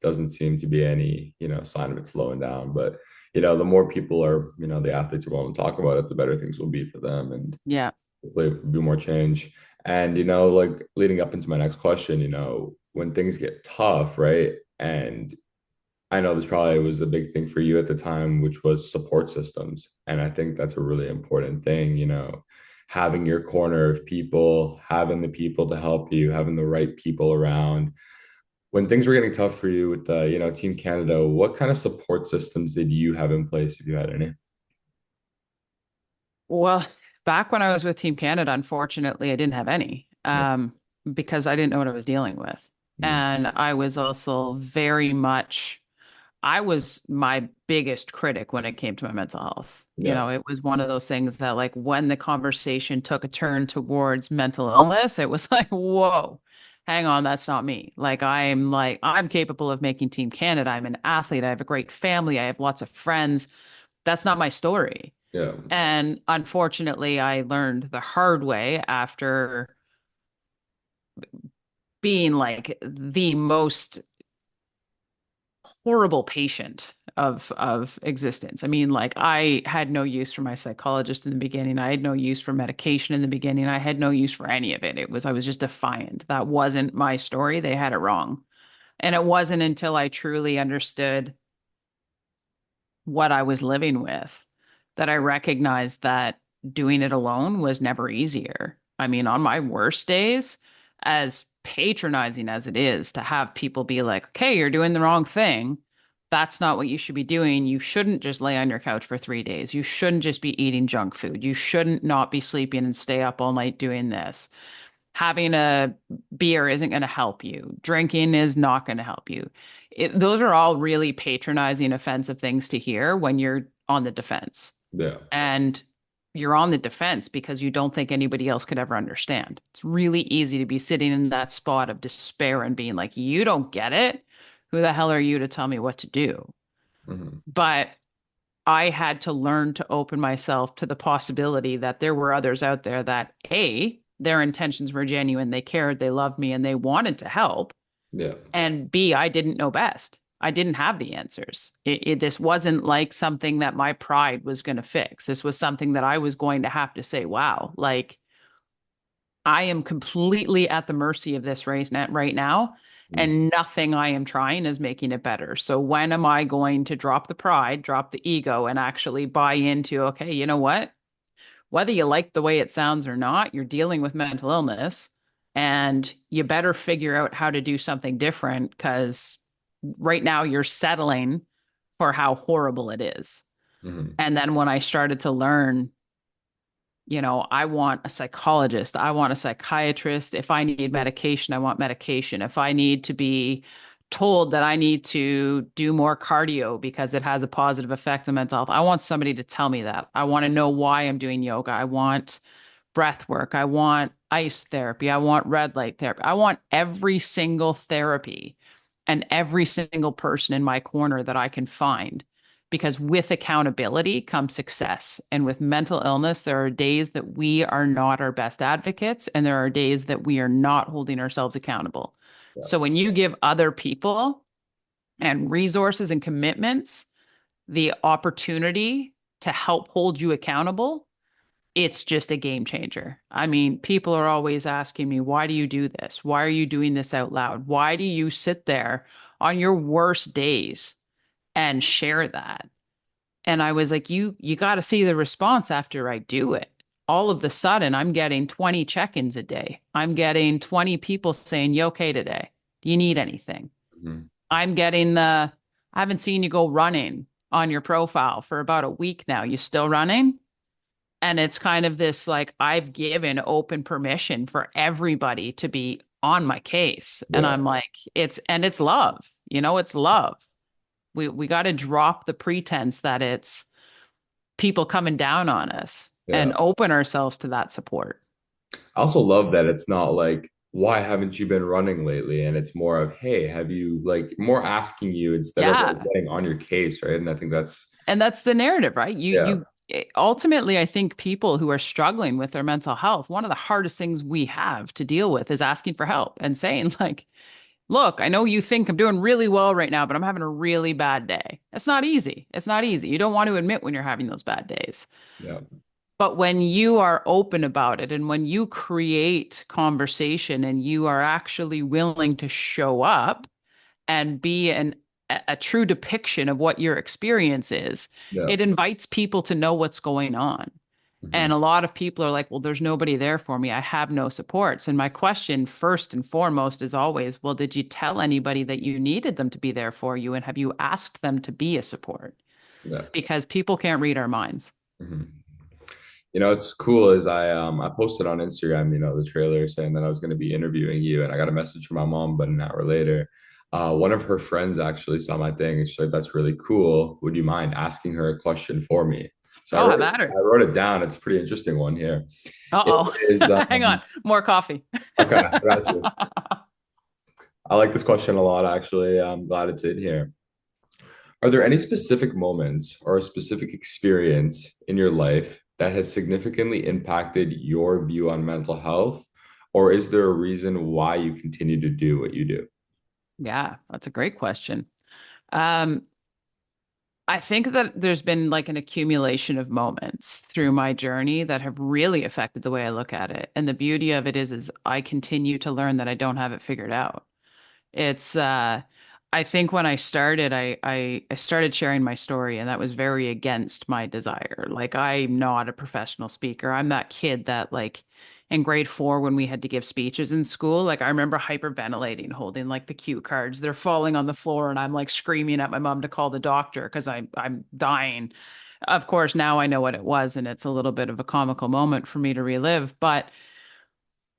doesn't seem to be any, sign of it slowing down. But the more people are, the athletes are willing to talk about it, the better things will be for them, and yeah. hopefully it'll be more change. And like leading up into my next question, when things get tough, right? And I know this probably was a big thing for you at the time, which was support systems. And I think that's a really important thing, having your corner of people, having the people to help you, having the right people around. When things were getting tough for you with the, Team Canada, what kind of support systems did you have in place if you had any? Well, back when I was with Team Canada, unfortunately, I didn't have any, Yeah. because I didn't know what I was dealing with. Mm. And I was also very much, I was my biggest critic when it came to my mental health. Yeah. It was one of those things that, like, when the conversation took a turn towards mental illness, it was like, whoa, hang on, that's not me. I'm capable of making Team Canada. I'm an athlete. I have a great family. I have lots of friends. That's not my story. Yeah. And unfortunately, I learned the hard way after being like the most horrible patient of existence. I mean, like, I had no use for my psychologist in the beginning. I had no use for medication in the beginning. I had no use for any of it. I was just defiant. That wasn't my story. They had it wrong. And it wasn't until I truly understood what I was living with that I recognized that doing it alone was never easier. I mean, on my worst days, as patronizing as it is to have people be like, okay, you're doing the wrong thing. That's not what you should be doing. You shouldn't just lay on your couch for 3 days. You shouldn't just be eating junk food. You shouldn't not be sleeping and stay up all night doing this. Having a beer isn't going to help you. Drinking is not going to help you. Those are all really patronizing, offensive things to hear when you're on the defense. Yeah. And you're on the defense because you don't think anybody else could ever understand. It's really easy to be sitting in that spot of despair and being like, you don't get it. Who the hell are you to tell me what to do? Mhm. But I had to learn to open myself to the possibility that there were others out there that, A, their intentions were genuine, they cared, they loved me, and they wanted to help. Yeah. And B, I didn't know best. I didn't have the answers. This wasn't like something that my pride was going to fix. This was something that I was going to have to say, wow, like, I am completely at the mercy of this race net right now, Mm. and nothing I am trying is making it better. So when am I going to drop the pride, drop the ego, and actually buy into, okay, you know what? Whether you like the way it sounds or not, you're dealing with mental illness, and you better figure out how to do something different because right now you're settling for how horrible it is. Mhm. And then when I started to learn, I want a psychologist, I want a psychiatrist. If I need medication, I want medication. If I need to be told that I need to do more cardio because it has a positive effect on mental health, I want somebody to tell me that. I want to know why I'm doing yoga. I want breath work. I want ice therapy. I want red light therapy. I want every single therapy and every single person in my corner that I can find. Because with accountability comes success. And with mental illness, there are days that we are not our best advocates, and there are days that we are not holding ourselves accountable. Yeah. So when you give other people and resources and commitments the opportunity to help hold you accountable, it's just a game changer. I mean, people are always asking me, why do you do this? Why are you doing this out loud? Why do you sit there on your worst days and share that? And I was like, you got to see the response after I do it. all of the sudden I'm getting 20 check-ins a day. I'm getting 20 people saying, "You okay today? Do you need anything?" Mhm. I'm getting I haven't seen you go running on your profile for about a week now. You still running? And it's kind of this like I've given open permission for everybody to be on my case. And Yeah. I'm like, it's love. It's love. We got to drop the pretense that it's people coming down on us Yeah. and open ourselves to that support. I also love that it's not like, why haven't you been running lately? And it's more of, hey, have you like more asking you instead of like Yeah. getting on your case, right? And I think that's, And that's the narrative, right? yeah, Ultimately, I think people who are struggling with their mental health, one of the hardest things we have to deal with is asking for help and saying, like, look, I know you think I'm doing really well right now, but I'm having a really bad day. It's not easy. It's not easy. You don't want to admit when you're having those bad days. yeah, But when you are open about it and when you create conversation and you are actually willing to show up and be a true depiction of what your experience is, yeah. it invites people to know what's going on. And Hmm. a lot of people are like, well, there's nobody there for me. I have no supports. And my question, first and foremost, is always, well, did you tell anybody that you needed them to be there for you? And have you asked them to be a support? Yeah. Because people can't read our minds. Hmm. You know, it's cool is I posted on Instagram, you know, the trailer saying that I was going to be interviewing you, and I got a message from my mom, but an hour later, one of her friends actually saw my thing, and she's like, "That's really cool. Would you mind asking her a question for me?" So Oh, have at I her. wrote it down. It's a pretty interesting one here. It Uh-oh. is Hang on. More coffee. okay. Got you. I like this question a lot, actually. I'm glad it's in here. Are there any specific moments or a specific experience in your life that has significantly impacted your view on mental health? Or is there a reason why you continue to do what you do? Yeah, that's a great question. Um, I think that there's been like an accumulation of moments through my journey that have really affected the way I look at it. And the beauty of it is I continue to learn that I don't have it figured out. It's I think when I started, I started sharing my story, and that was very against my desire. Like I'm not a professional speaker. I'm that kid that like in grade 4 when we had to give speeches in school, like I remember hyperventilating, holding like the cue cards. They're falling on the floor, and I'm like screaming at my mom to call the doctor because I'm dying. Of course, now I know what it was, and it's a little bit of a comical moment for me to relive, but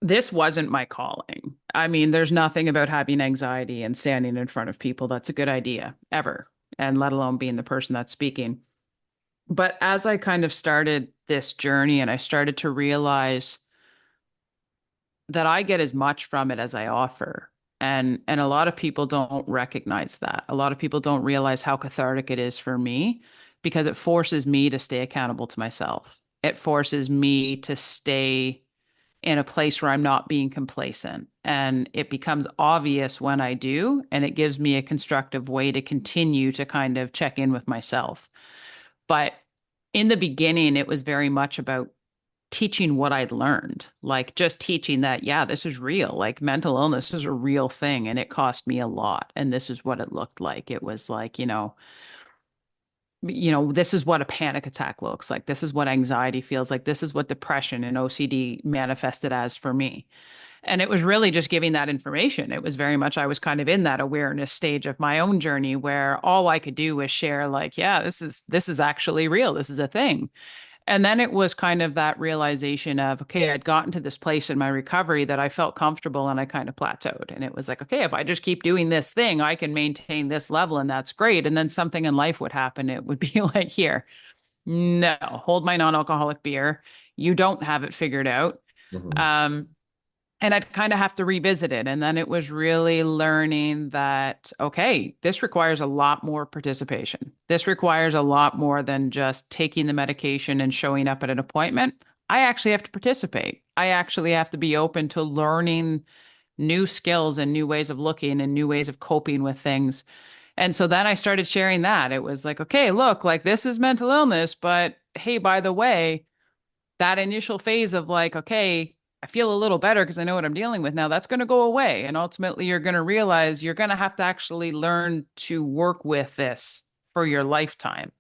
this wasn't my calling. I mean, there's nothing about having anxiety and standing in front of people that's a good idea ever, and let alone being the person that's speaking. But as I kind of started this journey and I started to realize that I get as much from it as I offer. And a lot of people don't recognize that. A lot of people don't realize how cathartic it is for me because it forces me to stay accountable to myself. It forces me to stay in a place where I'm not being complacent. And it becomes obvious when I do, and it gives me a constructive way to continue to kind of check in with myself. But in the beginning, it was very much about teaching what I'd learned, like just teaching that, yeah, this is real. Like mental illness is a real thing, and it cost me a lot. And this is what it looked like. It was like, this is what a panic attack looks like. This is what anxiety feels like. This is what depression and OCD manifested as for me. And it was really just giving that information. It was very much, I was kind of in that awareness stage of my own journey where all I could do was share, like, yeah, this is actually real. This is a thing. And then it was kind of that realization of, okay, I'd gotten to this place in my recovery that I felt comfortable and I kind of plateaued. And it was like, okay, if I just keep doing this thing, I can maintain this level and that's great. And then something in life would happen. It would be like, here, no, hold my non-alcoholic beer. You don't have it figured out. Mhm. Um, and I'd kind of have to revisit it. And then it was really learning that, okay, this requires a lot more participation. This requires a lot more than just taking the medication and showing up at an appointment. I actually have to participate. I actually have to be open to learning new skills and new ways of looking and new ways of coping with things. And so then I started sharing that. It was like, okay, look, like this is mental illness, but hey, by the way, that initial phase of like, okay, I feel a little better because I know what I'm dealing with now, that's going to go away. And ultimately, you're going to realize you're going to have to actually learn to work with this for your lifetime.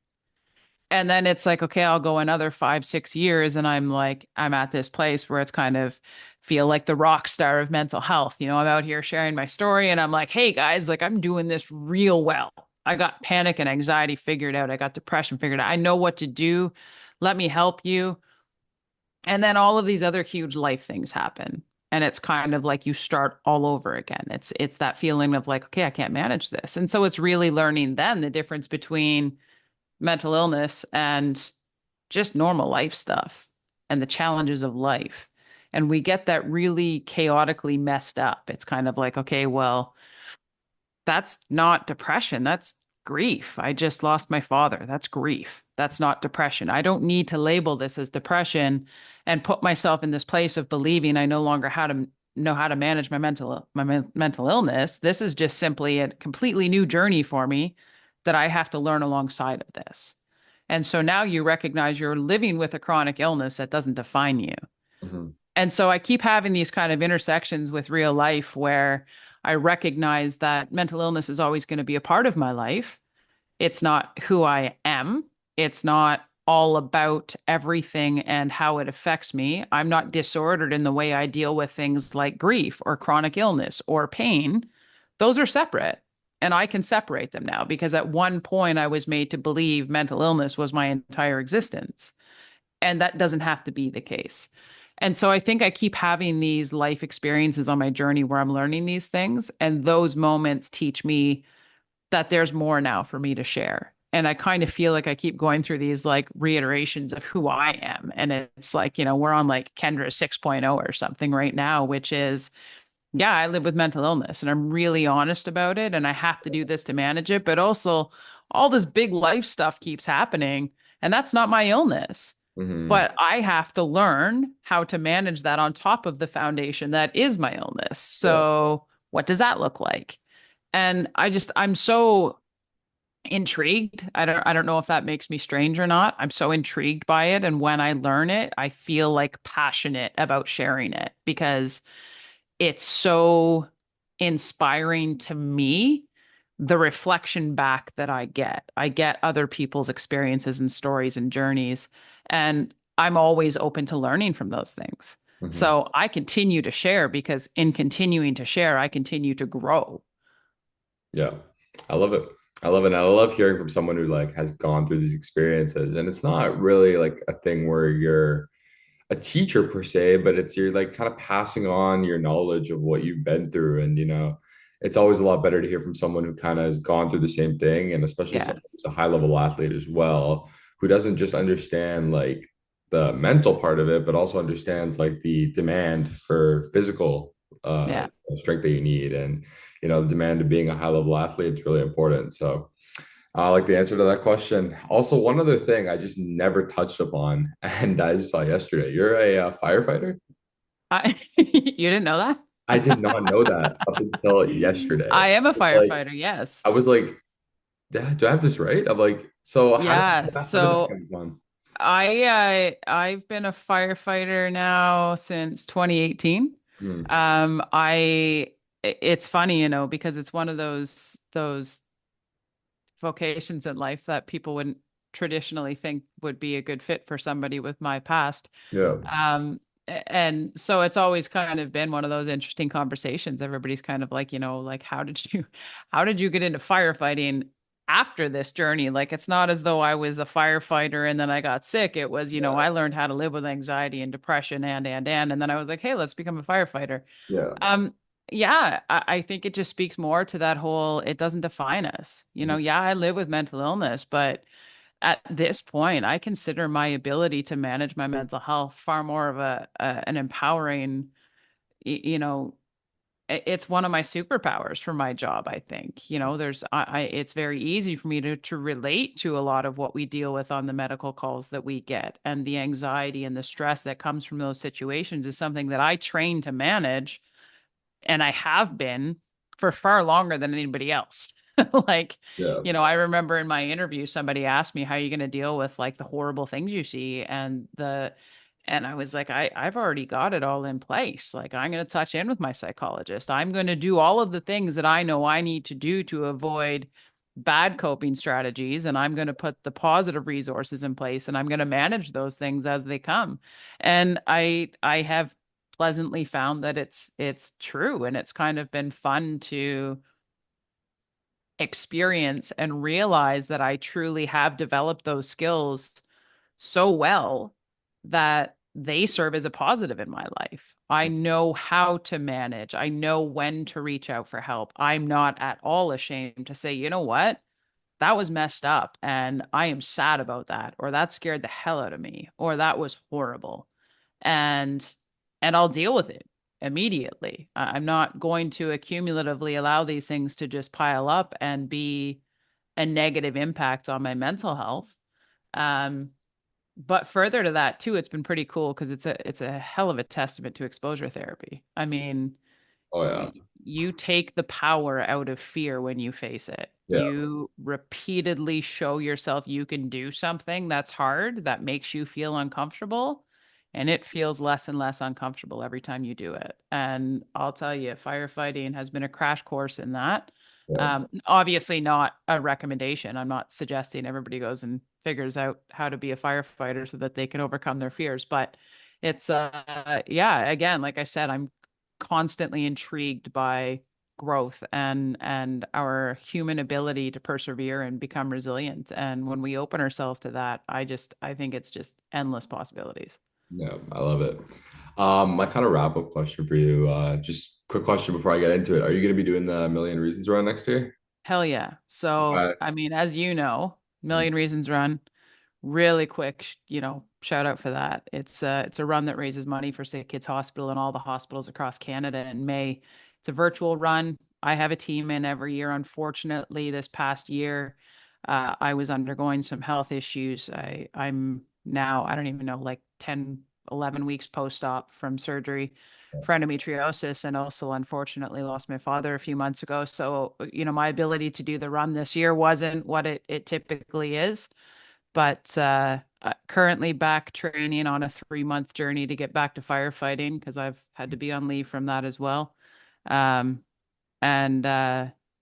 And then it's like, okay, I'll go another 5, 6 years. And I'm like, I'm at this place where it's kind of feel like the rock star of mental health. I'm out here sharing my story and I'm like, hey guys, like I'm doing this real well. I got panic and anxiety figured out. I got depression figured out. I know what to do. Let me help you. And then all of these other huge life things happen. And it's kind of like you start all over again. It's that feeling of like, okay, I can't manage this. And so it's really learning then the difference between mental illness and just normal life stuff and the challenges of life. And we get that really chaotically messed up. It's kind of like, okay, well, that's not depression. That's grief. I just lost my father. That's grief. That's not depression. I don't need to label this as depression and put myself in this place of believing I no longer know how to manage my mental illness. This is just simply a completely new journey for me that I have to learn alongside of this. And so now you recognize you're living with a chronic illness that doesn't define you. Hmm. And so I keep having these kind of intersections with real life where I recognize that mental illness is always going to be a part of my life. It's not who I am. It's not all about everything and how it affects me. I'm not disordered in the way I deal with things like grief or chronic illness or pain. Those are separate. And I can separate them now because at one point I was made to believe mental illness was my entire existence. And that doesn't have to be the case. And so I think I keep having these life experiences on my journey where I'm learning these things. And those moments teach me that there's more now for me to share. And I kind of feel like I keep going through these like reiterations of who I am. And it's like, we're on like Kendra 6.0 or something right now, which is, yeah, I live with mental illness and I'm really honest about it. And I have to do this to manage it. But also, all this big life stuff keeps happening. And that's not my illness. Hmm. But I have to learn how to manage that on top of the foundation that is my illness. Yeah. So, what does that look like? And I'm so intrigued. I don't know if that makes me strange or not. I'm so intrigued by it. And when I learn it, I feel like passionate about sharing it because it's so inspiring to me, the reflection back that I get. I get other people's experiences and stories and journeys, and I'm always open to learning from those things. Hmm. So I continue to share because in continuing to share, I continue to grow. Yeah. I love it. I love it. And I love hearing from someone who like has gone through these experiences. And it's not really like a thing where you're a teacher per se, but it's you're like kind of passing on your knowledge of what you've been through. And it's always a lot better to hear from someone who kind of has gone through the same thing, and especially Yeah. someone who's a high level athlete as well, who doesn't just understand like the mental part of it, but also understands like the demand for physical Yeah. strength that you need. And the demand of being a high level athlete is really important. So I like the answer to that question. Also, one other thing I just never touched upon, and I just saw yesterday. You're a firefighter? You didn't know I did that? not know that up until yesterday. I am a Like, firefighter, yes. I was like, "Dad, do I have this right?" I'm like, so Yeah. how did that So come on? I've been a firefighter now since 2018. Hmm. It's funny, because it's one of those vocations in life that people wouldn't traditionally think would be a good fit for somebody with my past. Yeah. And so it's always kind of been one of those interesting conversations. Everybody's kind of like, like how did you get into firefighting after this journey? Like it's not as though I was a firefighter and then I got sick. It was, Yeah. I learned how to live with anxiety and depression and then I was like, hey, let's become a firefighter. Yeah. Um, yeah, I think it just speaks more to that whole, it doesn't define us. Mhm. Yeah, I live with mental illness, but at this point, I consider my ability to manage my mental health far more of an empowering, you know, it's one of my superpowers for my job, I think. It's very easy for me to relate to a lot of what we deal with on the medical calls that we get, and the anxiety and the stress that comes from those situations is something that I train to manage, and I have been for far longer than anybody else. Like, Yeah. I remember in my interview, somebody asked me, how are you going to deal with like the horrible things you see? And I was like, I've already got it all in place. Like, I'm going to touch in with my psychologist. I'm going to do all of the things that I know I need to do to avoid bad coping strategies, and I'm going to put the positive resources in place, and I'm going to manage those things as they come. And I have pleasantly found that it's true, and it's kind of been fun to experience and realize that I truly have developed those skills so well that they serve as a positive in my life. I know how to manage. I know when to reach out for help. I'm not at all ashamed to say, you know what? That was messed up and I am sad about that, or that scared the hell out of me, or that was horrible. And I'll deal with it immediately. I'm not going to accumulatively allow these things to just pile up and be a negative impact on my mental health. Um, but further to that too, it's been pretty cool because it's a hell of a testament to exposure therapy. I mean, Oh yeah. you take the power out of fear when you face it. Yeah. You repeatedly show yourself you can do something that's hard, that makes you feel uncomfortable, and it feels less and less uncomfortable every time you do it. And I'll tell you, firefighting has been a crash course in that. Yeah. Obviously, not a recommendation. I'm not suggesting everybody goes and figures out how to be a firefighter so that they can overcome their fears, but it's yeah, again, like I said, I'm constantly intrigued by growth and our human ability to persevere and become resilient. And when we open ourselves to that, I think it's just endless possibilities. Yeah, I love it. My kind of wrap up question for you. Just quick question before I get into it. Are you going to be doing the Million Reasons run next year? Hell yeah. So, Okay. I mean, as you know, Million Reasons Run, really quick, shout out for that. It's a run that raises money for Sick Kids Hospital and all the hospitals across Canada in May. It's a virtual run. I have a team in every year. Unfortunately, this past year, I was undergoing some health issues. I'm now, I don't even know, like 10, 11 weeks post-op from surgery for endometriosis, and also unfortunately lost my father a few months ago. So, my ability to do the run this year wasn't what it typically is, but currently back training on a 3-month journey to get back to firefighting because I've had to be on leave from that as well. Um, and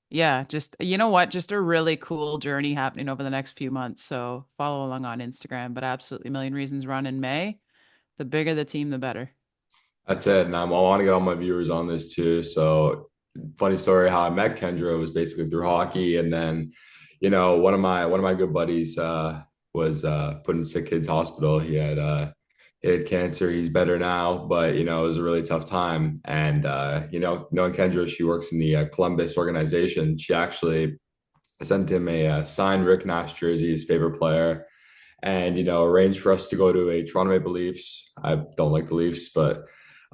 yeah, just you know what, just a really cool journey happening over the next few months. So follow along on Instagram, but absolutely Million Reasons Run in May. The bigger the team, the better. That's it. And I want to get all my viewers on this too. So, funny story how I met Kendra was basically through hockey. And then, one of my good buddies was put in Sick Kids Hospital. He had cancer. He's better now, but it was a really tough time. And knowing Kendra, she works in the Columbus organization. She actually sent him a signed Rick Nash jersey, his favorite player, and arranged for us to go to a Toronto Maple Leafs. I don't like the Leafs, but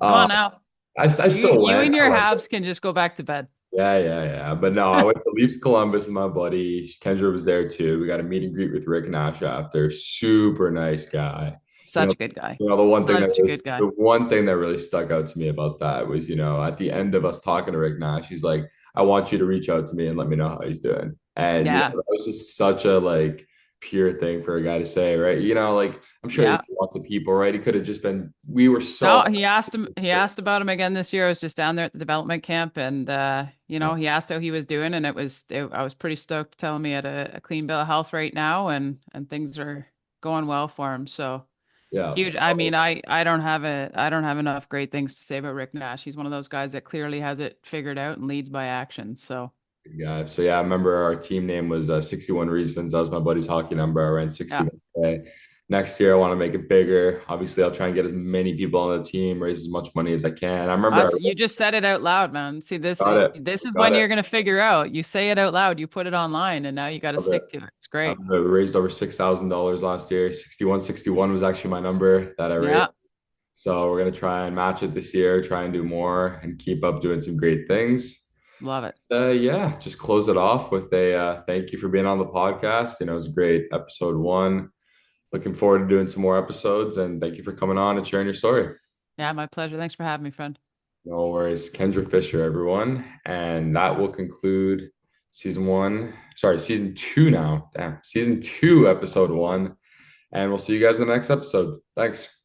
Come uh, on now. I still You went. and I your love it. Habs can just go back to bed. Yeah, yeah, yeah. But no, I went to Leafs Columbus with my buddy. Kendra was there too. We got a meet and greet with Rick Nash after. Super nice guy. You know, Such a good guy. the one thing that Such a good was guy. the one thing that really stuck out to me about that was, at the end of us talking to Rick Nash, he's like, I want you to reach out to me and let me know how he's doing. And Yeah. that was just such a like pure thing for a guy to say, right? Like I'm sure there's Yeah. lots of people, right? He could have just been, we were so No, he asked about him again this year. I was just down there at the development camp, and he asked how he was doing, and I was pretty stoked to tell him he had a clean bill of health right now, and things are going well for him. So yeah. huge. I mean, I don't have enough great things to say about Rick Nash. He's one of those guys that clearly has it figured out and leads by action. So Yeah. So yeah, I remember our team name was 61 Reasons. That was my buddy's hockey number. I ran yeah, 61K. Next year, I want to make it bigger. Obviously, I'll try and get as many people on the team, raise as much money as I can. I remember I us. You just said it out loud, man. See this. got it. This is Got when it. you're gonna figure out. You say it out loud. You put it online, and now you got to Love it. stick to it. It's great. We raised over $6,000 last year. 6161 was actually my number that I raised. Yeah, So we're gonna try and match it this year, try and do more and keep up doing some great things. love it. Yeah, just close it off with a thank you for being on the podcast. It was a great episode one. Looking forward to doing some more episodes, and thank you for coming on and sharing your story. Yeah, my pleasure. Thanks for having me, friend. No worries. Kendra Fisher, everyone. And that will conclude season two now. Damn, season two, episode one. And we'll see you guys in the next episode. Thanks.